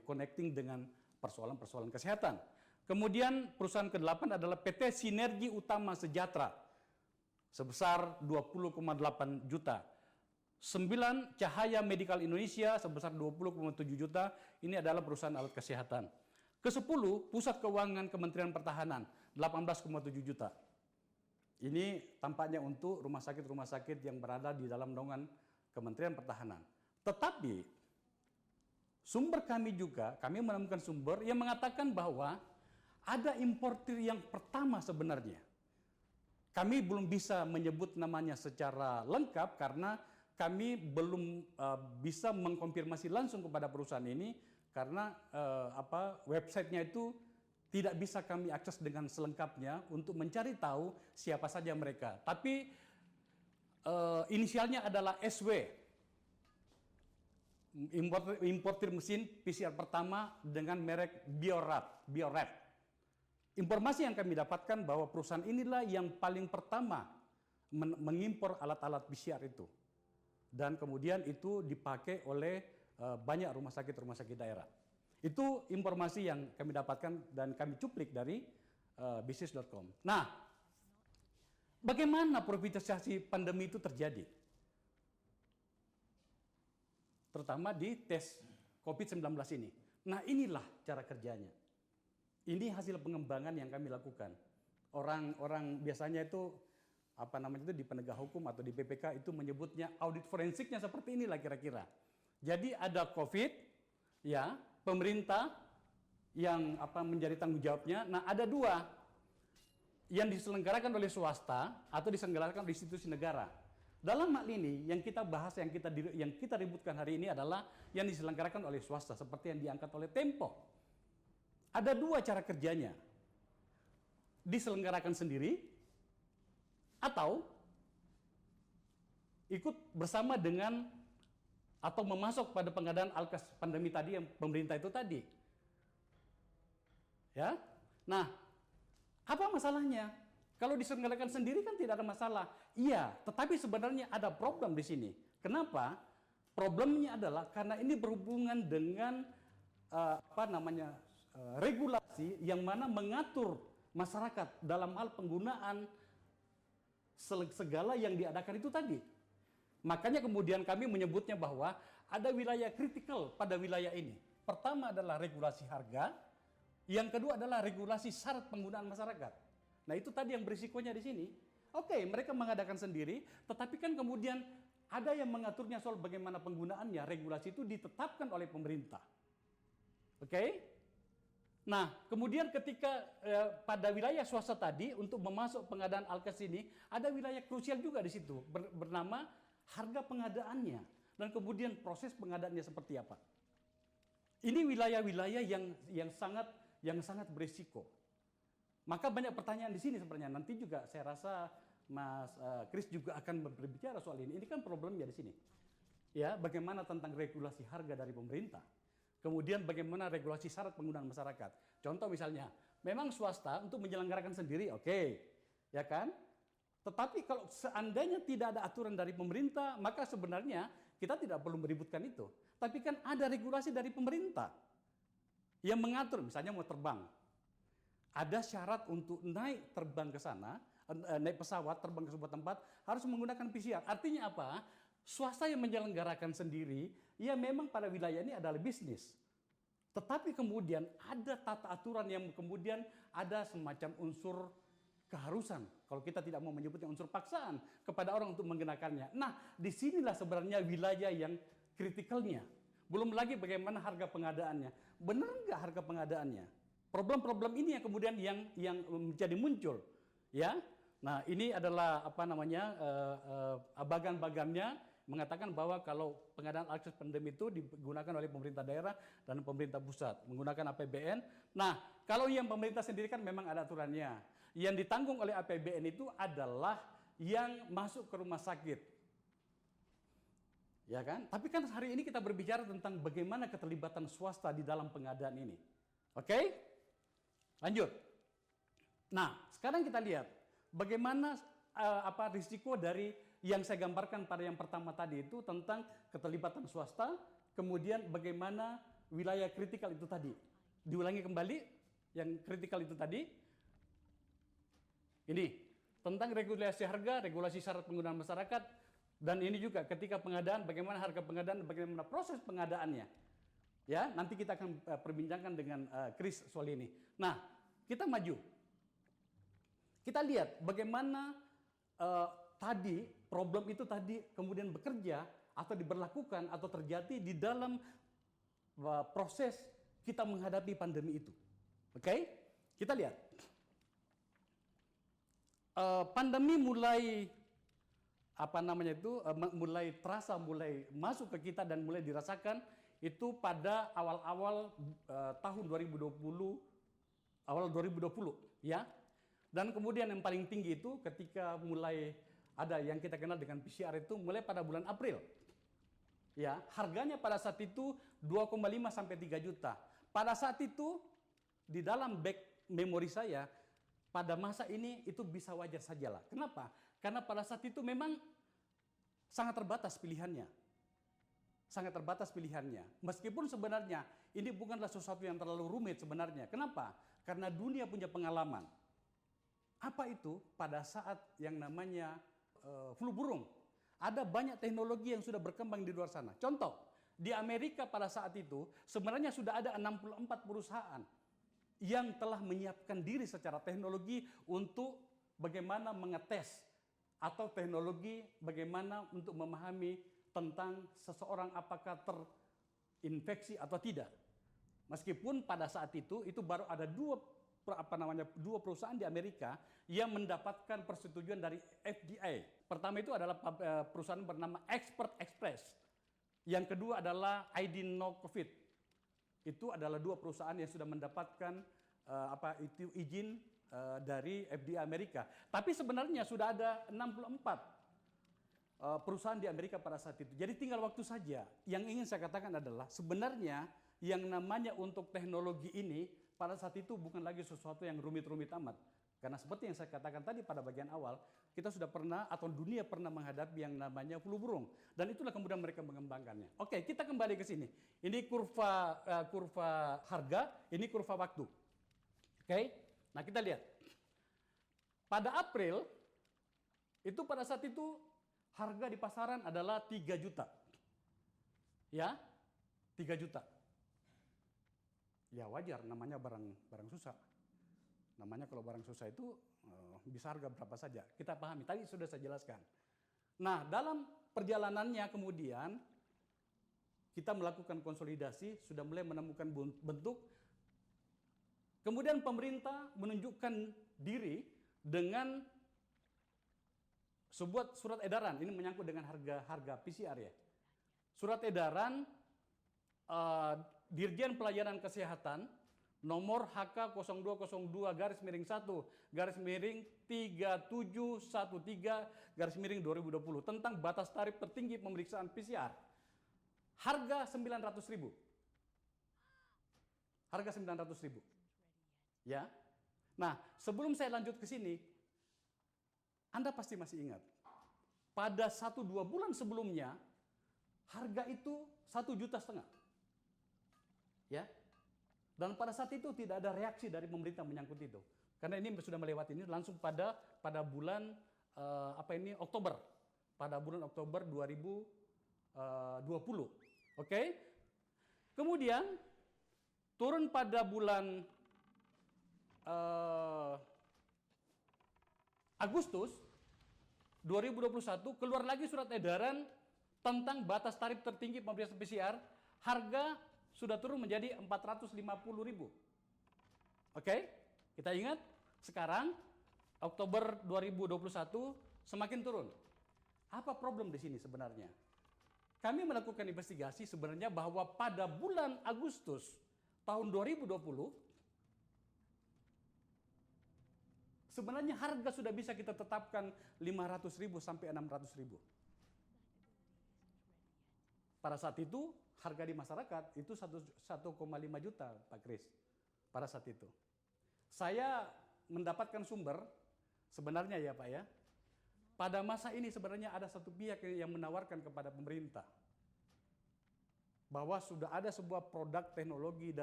connecting dengan persoalan-persoalan kesehatan. Kemudian perusahaan ke-8 adalah PT Sinergi Utama Sejahtera sebesar 20,8 juta. 9 Cahaya Medical Indonesia sebesar 20,7 juta. Ini adalah perusahaan alat kesehatan. Ke-10 Pusat Keuangan Kementerian Pertahanan 18,7 juta. Ini tampaknya untuk rumah sakit yang berada di dalam naungan Kementerian Pertahanan. Tetapi sumber kami menemukan sumber yang mengatakan bahwa ada importir yang pertama sebenarnya. Kami belum bisa menyebut namanya secara lengkap karena kami belum bisa mengkonfirmasi langsung kepada perusahaan ini karena websitenya itu tidak bisa kami akses dengan selengkapnya untuk mencari tahu siapa saja mereka. Tapi inisialnya adalah SW. Importir mesin PCR pertama dengan merek Biorad. Informasi yang kami dapatkan bahwa perusahaan inilah yang paling pertama mengimpor alat-alat PCR itu. Dan kemudian itu dipakai oleh banyak rumah sakit daerah. Itu informasi yang kami dapatkan dan kami cuplik dari bisnis.com. Nah, bagaimana politisasi pandemi itu terjadi? Terutama di tes COVID-19 ini. Nah, inilah cara kerjanya. Ini hasil pengembangan yang kami lakukan. Orang biasanya itu di penegak hukum atau di PPK itu menyebutnya audit forensiknya seperti inilah kira-kira. Jadi ada COVID, ya, pemerintah yang menjadi tanggung jawabnya. Nah, ada dua yang diselenggarakan oleh swasta atau diselenggarakan oleh institusi negara. Dalam hal ini yang kita bahas, yang kita ributkan hari ini adalah yang diselenggarakan oleh swasta seperti yang diangkat oleh Tempo. Ada dua cara kerjanya. Diselenggarakan sendiri atau ikut bersama dengan atau memasuk pada pengadaan alkes pandemi tadi yang pemerintah itu tadi. Ya. Nah, apa masalahnya? Kalau diselenggarakan sendiri kan tidak ada masalah. Iya, tetapi sebenarnya ada problem di sini. Kenapa? Problemnya adalah karena ini berhubungan dengan regulasi yang mana mengatur masyarakat dalam hal penggunaan segala yang diadakan itu tadi. Makanya kemudian kami menyebutnya bahwa ada wilayah kritikal pada wilayah ini. Pertama adalah regulasi harga, yang kedua adalah regulasi syarat penggunaan masyarakat. Nah, itu tadi yang berisikonya di sini. Oke, mereka mengadakan sendiri, tetapi kan kemudian ada yang mengaturnya soal bagaimana penggunaannya. Regulasi itu ditetapkan oleh pemerintah. Oke? Nah, kemudian ketika pada wilayah swasta tadi untuk memasuk pengadaan alkes ini, ada wilayah krusial juga di situ bernama harga pengadaannya dan kemudian proses pengadaannya seperti apa. Ini wilayah-wilayah yang sangat berisiko. Maka banyak pertanyaan di sini sebenarnya. Nanti juga saya rasa Mas Kris juga akan berbicara soal ini. Ini kan problemnya di sini. Ya, bagaimana tentang regulasi harga dari pemerintah. Kemudian bagaimana regulasi syarat penggunaan masyarakat. Contoh misalnya, memang swasta untuk menyelenggarakan sendiri, oke. Ya kan? Tetapi kalau seandainya tidak ada aturan dari pemerintah, maka sebenarnya kita tidak perlu meributkan itu. Tapi kan ada regulasi dari pemerintah yang mengatur, misalnya mau terbang. Ada syarat untuk naik terbang ke sana, naik pesawat, terbang ke sebuah tempat, harus menggunakan PCR. Artinya apa? Swasta yang menyelenggarakan sendiri, ya memang pada wilayah ini adalah bisnis. Tetapi kemudian ada tata aturan yang kemudian ada semacam unsur keharusan. Kalau kita tidak mau menyebutnya unsur paksaan kepada orang untuk menggunakannya. Nah, disinilah sebenarnya wilayah yang kritikalnya. Belum lagi bagaimana harga pengadaannya. Benar nggak harga pengadaannya? Problem-problem ini yang kemudian yang menjadi muncul, ya. Nah, ini adalah bagan-bagannya mengatakan bahwa kalau pengadaan akses pandemi itu digunakan oleh pemerintah daerah dan pemerintah pusat menggunakan APBN. Nah, kalau yang pemerintah sendiri kan memang ada aturannya. Yang ditanggung oleh APBN itu adalah yang masuk ke rumah sakit. Ya kan? Tapi kan hari ini kita berbicara tentang bagaimana keterlibatan swasta di dalam pengadaan ini. Oke? Lanjut. Nah, sekarang kita lihat bagaimana risiko dari yang saya gambarkan pada yang pertama tadi itu tentang keterlibatan swasta, kemudian bagaimana wilayah kritikal itu tadi. Diulangi kembali yang kritikal itu tadi. Ini tentang regulasi harga, regulasi syarat penggunaan masyarakat, dan ini juga ketika pengadaan, bagaimana harga pengadaan, bagaimana proses pengadaannya. Ya, nanti kita akan perbincangkan dengan Chris soal ini. Nah, kita maju. Kita lihat bagaimana tadi problem itu tadi kemudian bekerja atau diberlakukan atau terjadi di dalam proses kita menghadapi pandemi itu. Oke? Kita lihat. Pandemi mulai mulai terasa, mulai masuk ke kita dan mulai dirasakan itu pada awal-awal tahun 2020, awal 2020 ya. Dan kemudian yang paling tinggi itu ketika mulai ada yang kita kenal dengan PCR itu mulai pada bulan April. Ya, harganya pada saat itu 2,5 sampai 3 juta. Pada saat itu di dalam back memori saya pada masa ini itu bisa wajar sajalah. Kenapa? Karena pada saat itu memang sangat terbatas pilihannya. Sangat terbatas pilihannya. Meskipun sebenarnya ini bukanlah sesuatu yang terlalu rumit sebenarnya. Kenapa? Karena dunia punya pengalaman. Apa itu? Pada saat yang namanya flu burung. Ada banyak teknologi yang sudah berkembang di luar sana. Contoh, di Amerika pada saat itu sebenarnya sudah ada 64 perusahaan yang telah menyiapkan diri secara teknologi untuk bagaimana mengetes atau teknologi bagaimana untuk memahami tentang seseorang apakah terinfeksi atau tidak. Meskipun pada saat itu baru ada dua perusahaan di Amerika yang mendapatkan persetujuan dari FDA. Pertama itu adalah perusahaan bernama Expert Express. Yang kedua adalah ID No COVID. Itu adalah dua perusahaan yang sudah mendapatkan izin dari FDA Amerika. Tapi sebenarnya sudah ada 64 perusahaan di Amerika pada saat itu. Jadi tinggal waktu saja. Yang ingin saya katakan adalah sebenarnya yang namanya untuk teknologi ini pada saat itu bukan lagi sesuatu yang rumit-rumit amat. Karena seperti yang saya katakan tadi pada bagian awal, kita sudah pernah atau dunia pernah menghadapi yang namanya flu burung. Dan itulah kemudian mereka mengembangkannya. Oke, kita kembali ke sini. Ini kurva harga, ini kurva waktu. Oke, nah kita lihat. Pada April, itu pada saat itu harga di pasaran adalah 3 juta. Ya, 3 juta. Ya wajar, namanya barang susah. Namanya kalau barang susah itu bisa harga berapa saja. Kita pahami, tadi sudah saya jelaskan. Nah, dalam perjalanannya kemudian kita melakukan konsolidasi, sudah mulai menemukan bentuk. Kemudian pemerintah menunjukkan diri dengan sebuah surat edaran. Ini menyangkut dengan harga PCR ya. Surat edaran Dirjen Pelayanan Kesehatan nomor HK 0202-3713-3713-2020 tentang batas tarif tertinggi pemeriksaan PCR. Harga 900.000. Harga 900.000. Ya. Nah, sebelum saya lanjut ke sini, Anda pasti masih ingat. Pada 1-2 bulan sebelumnya, harga itu 1,5 juta. Ya. Dan pada saat itu tidak ada reaksi dari pemerintah menyangkut itu. Karena ini sudah melewati ini langsung pada bulan Oktober. Pada bulan Oktober 2020. Oke? Kemudian turun pada bulan Agustus 2021 keluar lagi surat edaran tentang batas tarif tertinggi pemeriksaan PCR, harga sudah turun menjadi 450.000. Oke? Kita ingat sekarang Oktober 2021 semakin turun. Apa problem di sini sebenarnya? Kami melakukan investigasi sebenarnya bahwa pada bulan Agustus tahun 2020 sebenarnya harga sudah bisa kita tetapkan 500.000 sampai 600.000. Pada saat itu harga di masyarakat itu 1,5 juta, Pak Kris. Pada saat itu. Saya mendapatkan sumber sebenarnya ya Pak ya. Pada masa ini sebenarnya ada satu pihak yang menawarkan kepada pemerintah. bahwa sudah ada sebuah produk teknologi dari